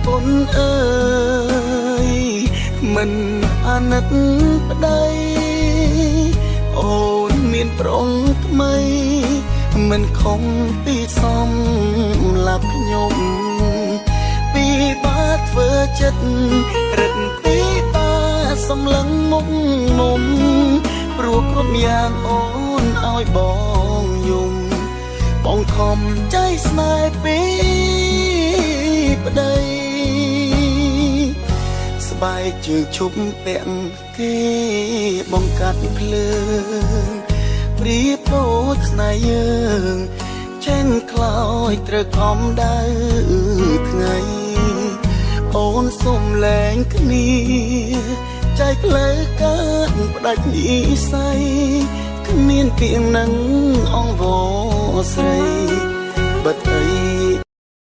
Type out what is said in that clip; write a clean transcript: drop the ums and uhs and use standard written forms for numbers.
ពុនអើយមិនអាណិតប្តីអូនមានប្រុងថ្មីមិនខំពីសំឡាប់ខ្ញុំពីបាធ្វើចិត្តរឹតពីបាសំឡឹងមុខមុំព្រោះគ្រប់យ៉ាងអូនឲ្យបងយំបងខំใจស្នេហ៍ពីប្តីស្បែកជើងឈប់ពាក់គេបង្កាត់ភ្លើងព្រៀបដូចស្នេហ៍យើងចេញខ្លោចត្រូវខំដៅថ្ងៃអូនសុំលែងគ្នាចែកផ្លូវកើតផ្ដាច់និស័យគ្មានទៀងនឹងអង្វរស្រីបិទអី